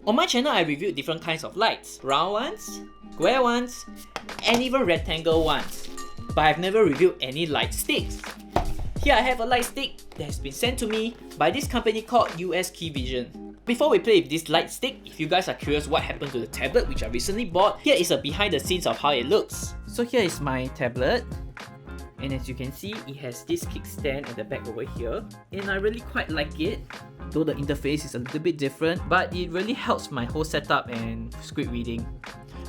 On my channel, I reviewed different kinds of lights, round ones, square ones, and even rectangle ones. But I've never reviewed any light sticks. Here I have a light stick that has been sent to me by this company called USKeyVision. Before we play with this light stick, if you guys are curious what happened to the tablet which I recently bought, here is a behind the scenes of how it looks. So here is my tablet. And as you can see, it has this kickstand at the back over here. And I really quite like it. Though the interface is a little bit different, but it really helps my whole setup and script reading.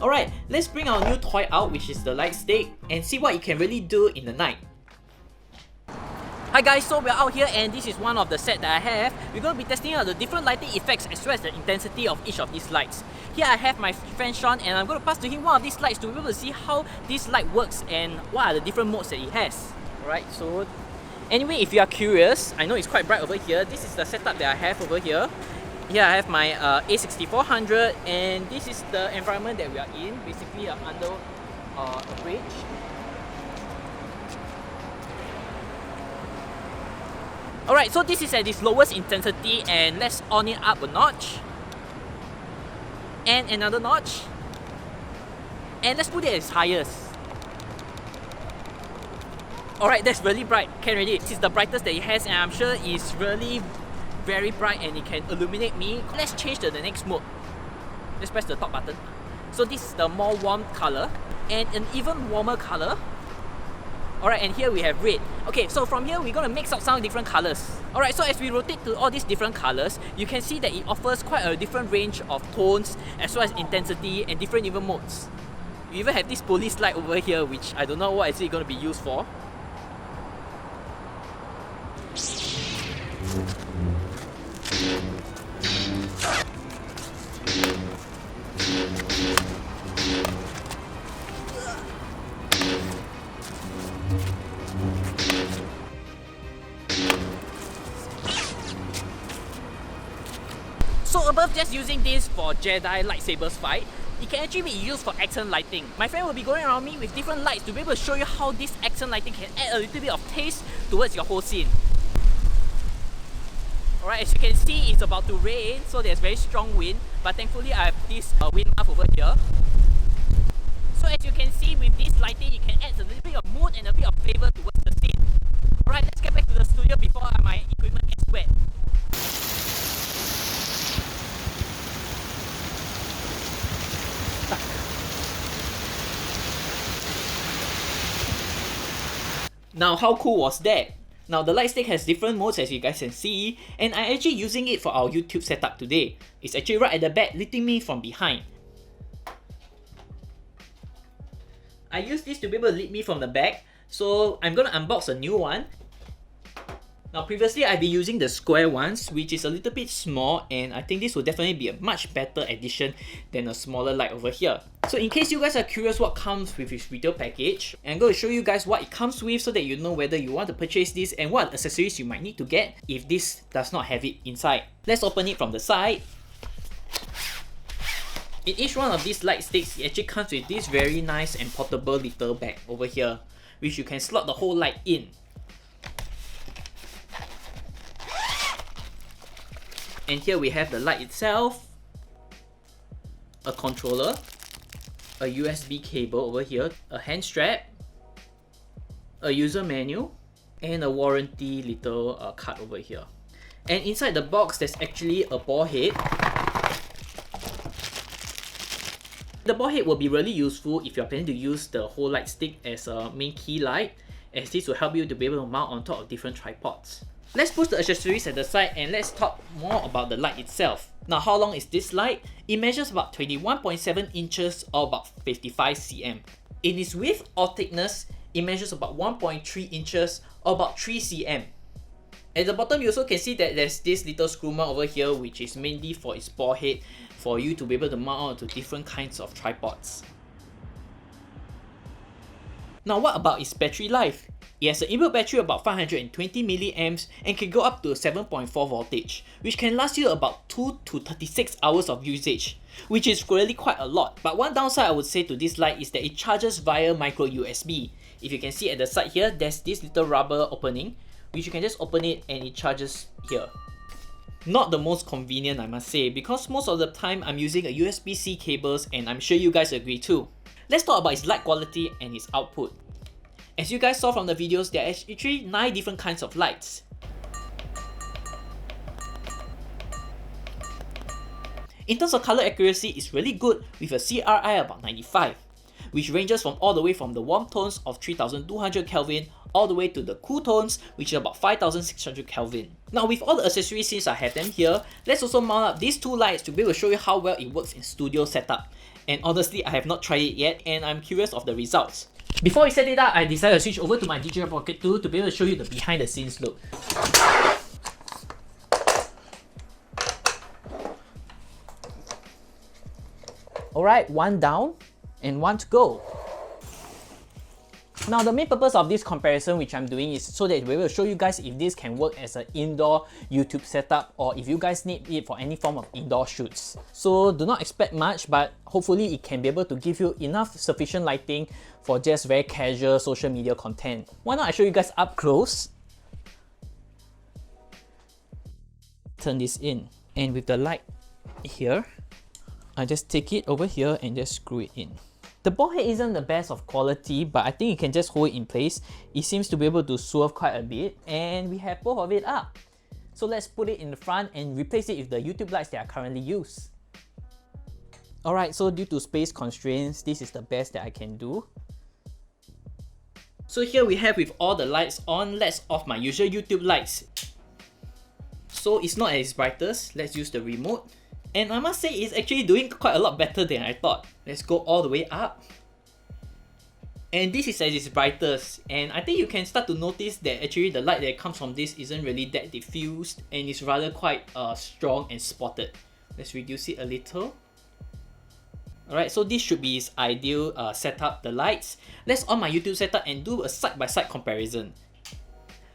Alright, let's bring our new toy out, which is the light stick, and see what it can really do in the night. Hi guys, so we're out here and this is one of the set that I have. We're going to be testing out the different lighting effects as well as the intensity of each of these lights. Here I have my friend Sean and I'm going to pass to him one of these lights to be able to see how this light works and what are the different modes that it has. Alright, so anyway, if you are curious, I know it's quite bright over here. This is the setup that I have over here. Here I have my A6400 and this is the environment that we are in, basically under a bridge. Alright, so this is at its lowest intensity and let's on it up a notch. And another notch. And let's put it at its highest. Alright, that's really bright, can already. This is the brightest that it has and I'm sure it's really very bright and it can illuminate me. Let's change to the next mode. Let's press the top button. So this is the more warm color and an even warmer color. Alright, and here we have red. Okay, so from here we're going to mix up some different colors. Alright, so as we rotate to all these different colors, you can see that it offers quite a different range of tones as well as intensity and different even modes. We even have this police light over here which I don't know what it's going to be used for. So above just using this for Jedi lightsabers fight, it can actually be used for accent lighting. My friend will be going around me with different lights to be able to show you how this accent lighting can add a little bit of taste towards your whole scene. Alright, as you can see, it's about to rain, so there's very strong wind, but thankfully I have this wind muff over here. So as you can see, with this lighting, it can add a little bit of mood and a bit of flavour towards the scene. Alright, let's get back to the studio before my equipment gets wet. Now, how cool was that? Now, the light stick has different modes as you guys can see, and I'm actually using it for our YouTube setup today. It's actually right at the back, lighting me from behind. I use this to be able to lead me from the back, so I'm gonna unbox a new one. Now, previously I've been using the square ones, which is a little bit small, and I think this will definitely be a much better addition than a smaller light over here. So in case you guys are curious what comes with this retail package, I'm going to show you guys what it comes with so that you know whether you want to purchase this and what accessories you might need to get if this does not have it inside. Let's open it from the side. In each one of these light sticks, it actually comes with this very nice and portable little bag over here, which you can slot the whole light in. And here we have the light itself, a controller, a USB cable over here, a hand strap, a user manual, and a warranty little card over here. And inside the box, there's actually a ball head. The ball head will be really useful if you're planning to use the whole light stick as a main key light, as this will help you to be able to mount on top of different tripods. Let's put the accessories at the side and let's talk more about the light itself. Now, how long is this light? It measures about 21.7 inches or about 55 cm. In its width or thickness, it measures about 1.3 inches or about 3 cm. At the bottom, you also can see that there's this little screw mount over here, which is mainly for its ball head for you to be able to mount onto different kinds of tripods. Now, what about its battery life? It has an inbuilt battery of about 520 mAh and can go up to 7.4 voltage, which can last you about 2 to 36 hours of usage, which is really quite a lot. But one downside I would say to this light is that it charges via micro USB. If you can see at the side here, there's this little rubber opening, which you can just open it and it charges here. Not the most convenient, I must say, because most of the time I'm using a USB-C cables, and I'm sure you guys agree too. Let's talk about its light quality and its output. As you guys saw from the videos, there are actually 9 different kinds of lights. In terms of color accuracy, it's really good with a CRI about 95, which ranges from all the way from the warm tones of 3200 Kelvin all the way to the cool tones, which is about 5600 Kelvin. Now with all the accessories, since I have them here, let's also mount up these 2 lights to be able to show you how well it works in studio setup. And honestly, I have not tried it yet, and I'm curious of the results. Before we set it up, I decided to switch over to my DJI Pocket 2 to be able to show you the behind the scenes look. Alright, 1 down and 1 to go. Now the main purpose of this comparison which I'm doing is so that we will show you guys if this can work as an indoor YouTube setup or if you guys need it for any form of indoor shoots. So do not expect much, but hopefully it can be able to give you enough sufficient lighting for just very casual social media content. Why not I show you guys up close? Turn this in, and with the light here, I just take it over here and just screw it in. The ball head isn't the best of quality, but I think you can just hold it in place. It seems to be able to swerve quite a bit, and we have both of it up. So let's put it in the front and replace it with the YouTube lights that I currently use. Alright, so due to space constraints, this is the best that I can do. So here we have with all the lights on, let's off my usual YouTube lights. So it's not at its brightest, let's use the remote. And I must say it's actually doing quite a lot better than I thought. Let's go all the way up. And this is at its brightest. And I think you can start to notice that actually the light that comes from this isn't really that diffused and it's rather quite strong and spotted. Let's reduce it a little. Alright, so this should be its ideal setup, the lights. Let's on my YouTube setup and do a side-by-side comparison.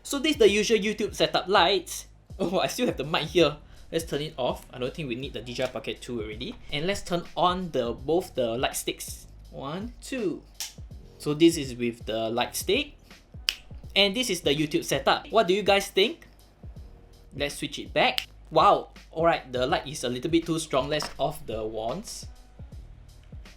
So this is the usual YouTube setup lights. Oh, I still have the mic here. Let's turn it off. I don't think we need the DJI Pocket 2 already. And let's turn on both the light sticks. 1, 2. So this is with the light stick. And this is the YouTube setup. What do you guys think? Let's switch it back. Wow, alright, the light is a little bit too strong. Let's off the wands.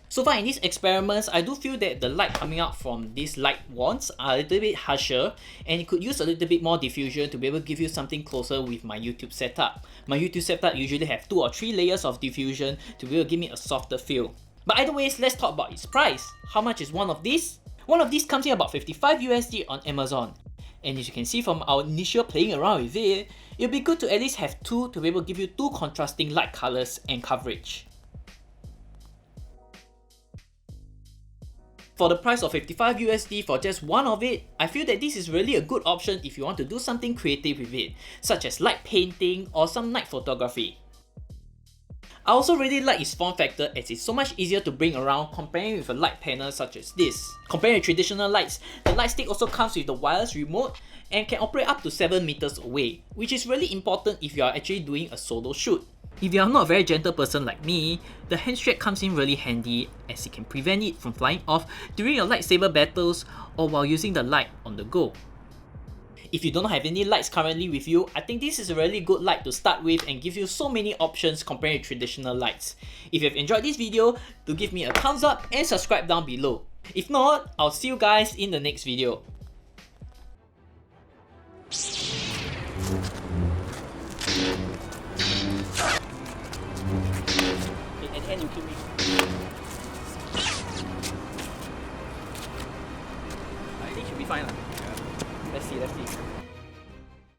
So far in these experiments, I do feel that the light coming out from these light wands are a little bit harsher, and it could use a little bit more diffusion to be able to give you something closer with my YouTube setup. My YouTube setup usually have 2 or 3 layers of diffusion to be able to give me a softer feel. But either ways, let's talk about its price. How much is one of these? One of these comes in about 55 USD on Amazon. And as you can see from our initial playing around with it, it'll be good to at least have 2 to be able to give you 2 contrasting light colors and coverage. For the price of 55 USD for just one of it, I feel that this is really a good option if you want to do something creative with it, such as light painting or some night photography. I also really like its form factor as it's so much easier to bring around comparing with a light panel such as this. Comparing to traditional lights, the light stick also comes with the wireless remote and can operate up to 7 meters away, which is really important if you are actually doing a solo shoot. If you are not a very gentle person like me, the hand strap comes in really handy as it can prevent it from flying off during your lightsaber battles or while using the light on the go. If you don't have any lights currently with you, I think this is a really good light to start with and give you so many options compared to traditional lights. If you have enjoyed this video, do give me a thumbs up and subscribe down below. If not, I'll see you guys in the next video. And you kill me. I think should be fine. Let's see.